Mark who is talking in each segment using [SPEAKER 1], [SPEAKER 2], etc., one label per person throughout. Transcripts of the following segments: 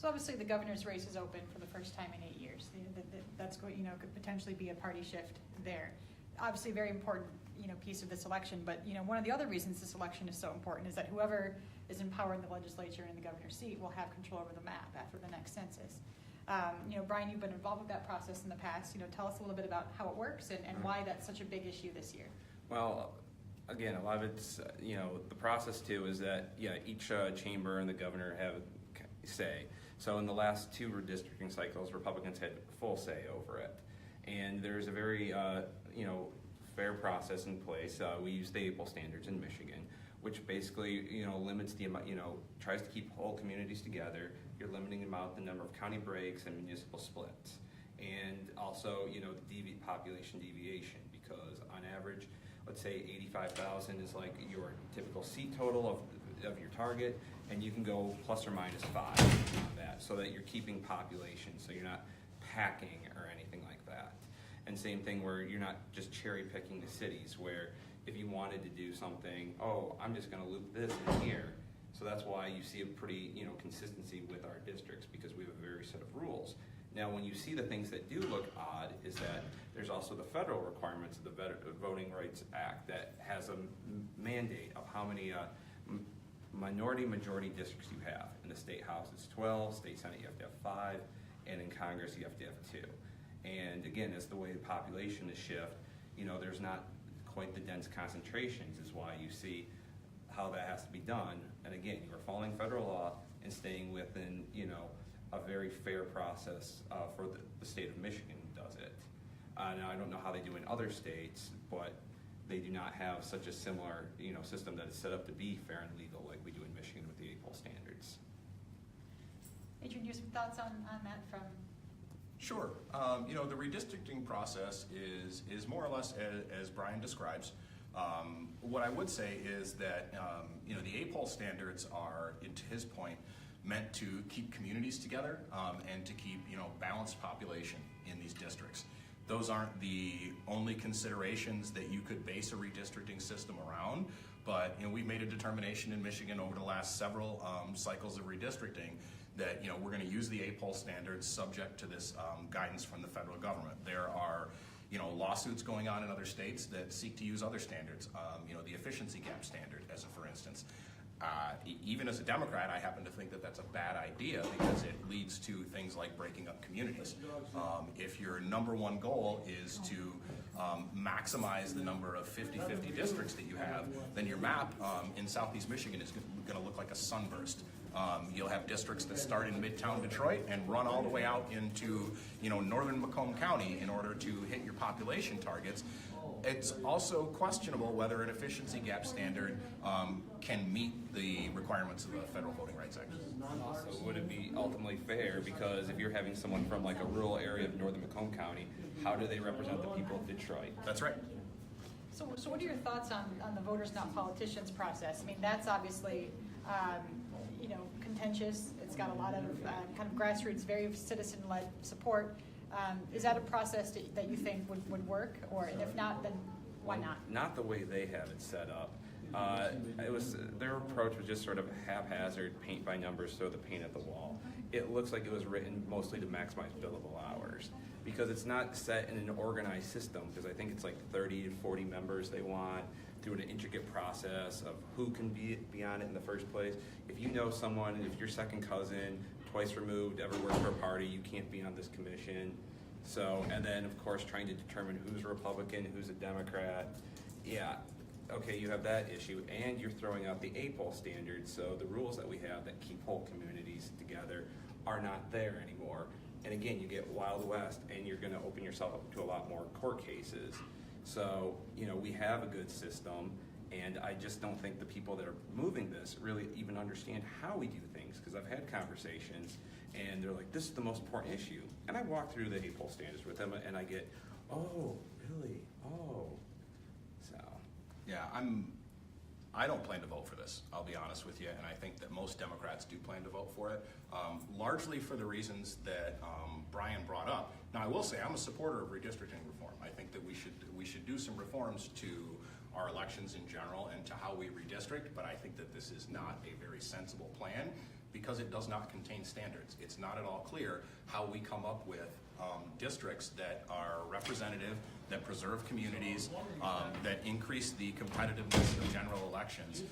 [SPEAKER 1] So obviously the governor's race is open for the first time in 8 years. That's going, could potentially be a party shift there. Obviously a very important, piece of this election, but, one of the other reasons this election is so important is that whoever is in power in the legislature and the governor's seat will have control over the map after the next census. Brian, you've been involved with that process in the past. Tell us a little bit about how it works and why that's such a big issue this year.
[SPEAKER 2] Well, again, a lot of it's, the process too is that, each chamber and the governor have say. So in the last 2 redistricting cycles, Republicans had full say over it. And there's a very, fair process in place. We use the APL standards in Michigan, which basically, limits the amount, tries to keep whole communities together. You're limiting the number of county breaks and municipal splits. And also, the population deviation, because on average, let's say 85,000 is like your typical seat total of your target, and you can go plus or minus 5 on that, so that you're keeping population, so you're not packing or anything like that. And same thing where you're not just cherry picking the cities, where if you wanted to do something, I'm just gonna loop this in here. So that's why you see a pretty, consistency with our districts, because we have a very set of rules. Now, when you see the things that do look odd is that there's also the federal requirements of the Voting Rights Act that has a mandate of how many minority-majority districts you have. In the state house, it's 12, state senate, you have to have 5, and in Congress, you have to have 2. And again, as the way the population is shift, there's not quite the dense concentrations, is why you see how that has to be done. And again, you are following federal law and staying within, a very fair process for the state of Michigan does it. Now, I don't know how they do in other states, but they do not have such a similar, system that is set up to be fair and legal like we do in Michigan with the APL standards.
[SPEAKER 1] Adrian, you have some thoughts on that from?
[SPEAKER 3] Sure. The redistricting process is more or less as Brian describes. What I would say is that, the APL standards are, to his point, meant to keep communities together and to keep, balanced population in these districts. Those aren't the only considerations that you could base a redistricting system around, but we've made a determination in Michigan over the last several cycles of redistricting that we're going to use the APL standards subject to this guidance from the federal government. There are lawsuits going on in other states that seek to use other standards, the efficiency gap standard, as a for instance. Even as a Democrat, I happen to think that that's a bad idea because it leads to things like breaking up communities. If your number one goal is to maximize the number of 50-50 districts that you have, then your map in Southeast Michigan is going to look like a sunburst. You'll have districts that start in Midtown Detroit and run all the way out into northern Macomb County in order to hit your population targets. It's also questionable whether an efficiency gap standard can meet the requirements of the Federal Voting Rights Act.
[SPEAKER 2] Also, would it be ultimately fair? Because if you're having someone from like a rural area of northern Macomb County, how do they represent the people of Detroit?
[SPEAKER 3] That's right.
[SPEAKER 1] So what are your thoughts on the voters not politicians process? I mean, that's obviously contentious. It's got a lot of kind of grassroots, very citizen-led support. Is that a process that you think would work, or if not, then why not?
[SPEAKER 2] Not the way they have it set up. Their approach was just sort of haphazard, paint by numbers, throw the paint at the wall. It looks like it was written mostly to maximize billable hours, because it's not set in an organized system, because I think it's like 30 to 40 members they want, through an intricate process of who can be on it in the first place. If you know someone, if your second cousin, twice removed, ever worked for a party, you can't be on this commission. So, and then of course trying to determine who's a Republican, who's a Democrat. Yeah, okay, you have that issue, and you're throwing out the APL standards, so the rules that we have that keep whole communities together are not there anymore. And again, you get Wild West, and you're gonna open yourself up to a lot more court cases. So, we have a good system, and I just don't think the people that are moving this really even understand how we do things, because I've had conversations, and they're like, this is the most important issue. And I walk through the APL standards with them, and I get, oh, really? Oh. So.
[SPEAKER 3] Yeah, I don't plan to vote for this, I'll be honest with you, and I think that most Democrats do plan to vote for it, largely for the reasons that Brian brought up. Now, I will say I'm a supporter of redistricting reform. I think that we should do some reforms to our elections in general and to how we redistrict, but I think that this is not a very sensible plan because it does not contain standards. It's not at all clear how we come up with districts that are representative, that preserve communities, that increase the competitiveness of general elections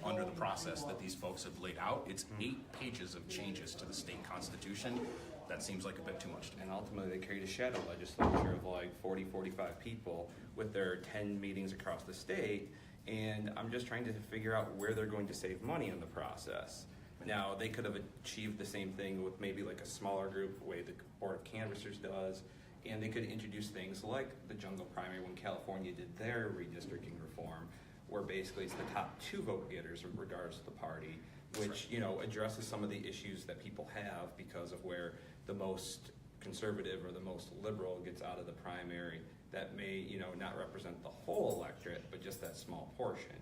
[SPEAKER 3] under the process that these folks have laid out. It's 8 pages of changes to the state constitution. That seems like a bit too much to me.
[SPEAKER 2] And ultimately, they create a shadow legislature of like 40, 45 people with their 10 meetings across the state. And I'm just trying to figure out where they're going to save money in the process. Now, they could have achieved the same thing with maybe like a smaller group, the way the Board of Canvassers does, and they could introduce things like the jungle primary when California did their redistricting reform, where basically it's the top 2 vote getters in regards to the party, which, you know, addresses some of the issues that people have because of where the most conservative or the most liberal gets out of the primary that may, you know, not represent the whole electorate, but just that small portion.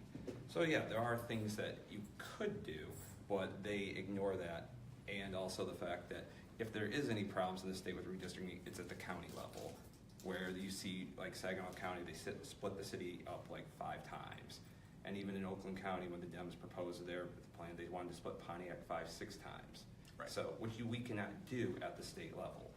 [SPEAKER 2] So yeah, there are things that you could do, but they ignore that, and also the fact that if there is any problems in the state with redistricting, it's at the county level, where you see like Saginaw County, they split the city up like 5 times. And even in Oakland County, when the Dems proposed their plan, they wanted to split Pontiac 5, 6 times.
[SPEAKER 3] Right.
[SPEAKER 2] So, which we cannot do at the state level.